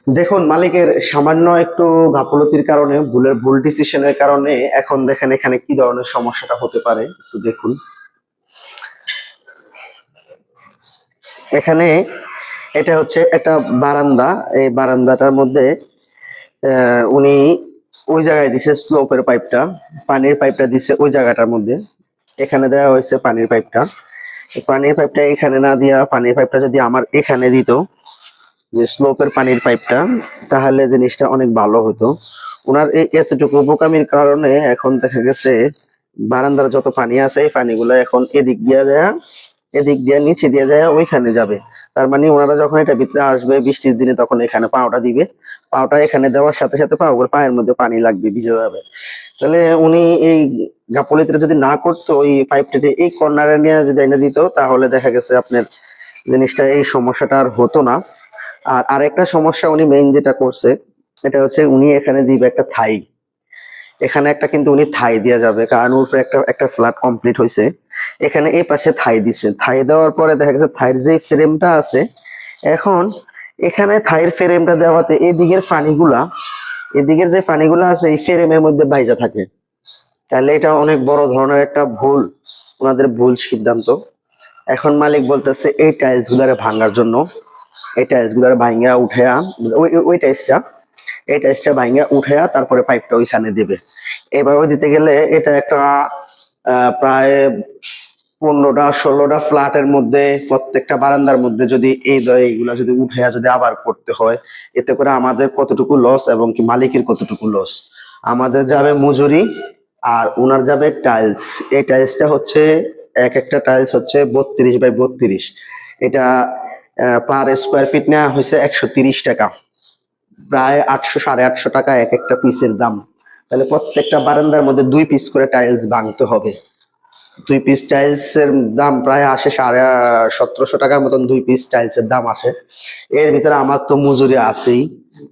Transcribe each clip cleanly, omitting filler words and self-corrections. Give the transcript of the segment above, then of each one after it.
দেখুন, মালিকের সামান্য একটু গাফলতির কারণে, ভুল ডিসিশনের কারণে এখন দেখেন এখানে কি ধরনের সমস্যাটা হতে পারে একটু দেখুন। এখানে এটা হচ্ছে একটা বারান্দা। এই বারান্দাটার মধ্যে উনি ওই জায়গায় দিছে স্লোপের পাইপটা, পানির পাইপটা দিছে ওই জায়গাটার মধ্যে। এখানে দেওয়া হয়েছে পানির পাইপটা। এই পানির পাইপটা এখানে না দিয়া পানির পাইপটা যদি আমার এখানে দিত, যে স্লোপের পানির পাইপটা, তাহলে জিনিসটা অনেক ভালো হতো। ওনার এই এতটুকু বোকামির কারণে এখন দেখা গেছে বারান্দার যত পানি আছে এই পানিগুলো এখন এদিক দিয়ে নিচে দিয়ে যায় ওইখানে যাবে। তার মানে ওনারা যখন এটা ভিতরে আসবে বৃষ্টির দিনে, তখন এখানে পাওটা দিবে। পাওটা এখানে দেওয়ার সাথে সাথে পায়ের মধ্যে পানি লাগবে, ভিজে যাবে। তাহলে উনি এই গাফলতিটা যদি না করতো, ওই পাইপটাতে এই কর্নারে নিয়ে যদি এনে দিত, তাহলে দেখা গেছে আপনার জিনিসটা, এই সমস্যাটা আর হতো না। আর আরেকটা সমস্যা উনি মেইন যেটা করছে, এটা হচ্ছে উনি এখানে দিবে একটা থাই। এখানে একটা কিন্তু উনি থাই দেওয়া যাবে, কারণ উপরে একটা একটা ফ্ল্যাট কমপ্লিট হয়েছে। এখানে এই পাশে থাই দিছে, থাই দেওয়ার পরে দেখা গেছে থাইয়ের যে ফ্রেমটা আছে, এখন এখানে থাইয়ের ফ্রেমটা দেওয়াতে এদিকের যে পানিগুলা আছে এই ফ্রেমের মধ্যে বাইজা থাকে। তাহলে এটা অনেক বড় ধরনের একটা ভুল, ওনাদের ভুল সিদ্ধান্ত। এখন মালিক বলতেছে এই টাইলস গুলারে ভাঙার জন্য। এই টাইলস গুলার ভাঙা উঠেয়া, ওই টাইলসটা, এই টাইলসটা ভাঙা উঠেয়া তারপরে পাইপটা ওইখানে দিবে। এভাবে দিতে গেলে এটা একটা প্রায় 15টা 16টা ফ্ল্যাটের মধ্যে, প্রত্যেকটা বারান্দার মধ্যে যদি এইগুলা যদি উঠেয়া যদি আবার করতে হয়, এতে করে আমাদের কতটুকু লস এবং কি মালিকের কতটুকু লস। আমাদের যাবে মজুরি, আর ওনার যাবে টাইলস। এই টাইলসটা হচ্ছে, এক একটা টাইলস হচ্ছে 32 বাই 32। এটা পার স্কোয়ার ফিট নেওয়া হয়েছে 130 টাকা, প্রায় 800 সাড়ে 800 টাকা এক একটা পিসের দাম। তাহলে প্রত্যেকটা বারান্দার মধ্যে 2 পিস করে টাইলস ভাঙতে হবে। 2 পিস টাইলস এর দাম প্রায় আসে 1700 টাকার মতন, 2 পিস টাইলস এর দাম আসে। এর ভিতরে আমার তো মজুরি আছেই,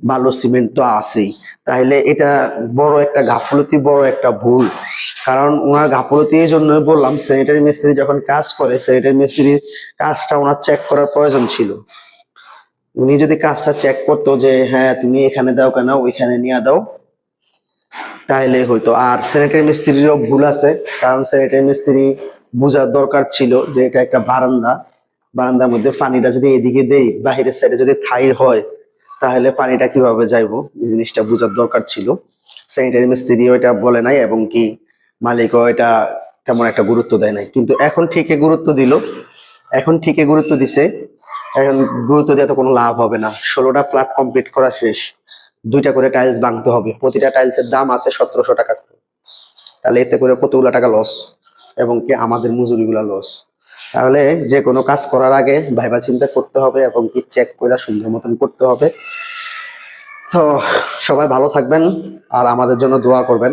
বালু সিমেন্ট তো আছেই। তাহলে এটা বড় একটা গাফলতি, বড় একটা ভুল। কারণ ওনার গাফলতি এই জন্য বললাম, স্যানিটারি মিস্ত্রি যখন কাজ করে, স্যানিটারি মিস্ত্রির কাজটা ওনার চেক করার প্রয়োজন ছিল। উনি যদি কাজটা চেক করতো যে হ্যাঁ তুমি এখানে দাও কেন, ওইখানে নিয়ে দাও, তাহলে হয়তো। আর স্যানিটারি মিস্ত্রিরও ভুল আছে, কারণ স্যানিটারি মিস্ত্রি বোঝার দরকার ছিল যে এটা একটা বারান্দা, বারান্দার মধ্যে পানিটা যদি এদিকে দেই, বাহিরের সাইডে যদি থাই হয়, তাহলে পানিটা কিভাবে যাইবো, এই জিনিসটা বোঝার দরকার ছিল। স্যানিটারি মিস্ত্রিও এটা বলে নাই, এবং কি মালিকও এটা তেমন একটা গুরুত্ব দেয় নাই। কিন্তু এখন ঠিকই গুরুত্ব দিল, এখন ঠিকই গুরুত্ব দিছে। এখন গুরুত্ব দিয়ে তো কোনো লাভ হবে না। 16টা ফ্ল্যাট কমপ্লিট করা শেষ, 2টা করে টাইলস ভাঙতে হবে, প্রতিটা টাইলসের দাম আছে 1700 টাকা করে। তাহলে এতে করে কতগুলা টাকা লস, এবং কি আমাদের মজুরি গুলা লস। তাহলে যে কোনো কাজ করার আগে ভাইবা চিন্তা করতে হবে, এবং কি চেক করে সুন্দর মতন করতে হবে। তো সবাই ভালো থাকবেন, আর আমাদের জন্য দোয়া করবেন।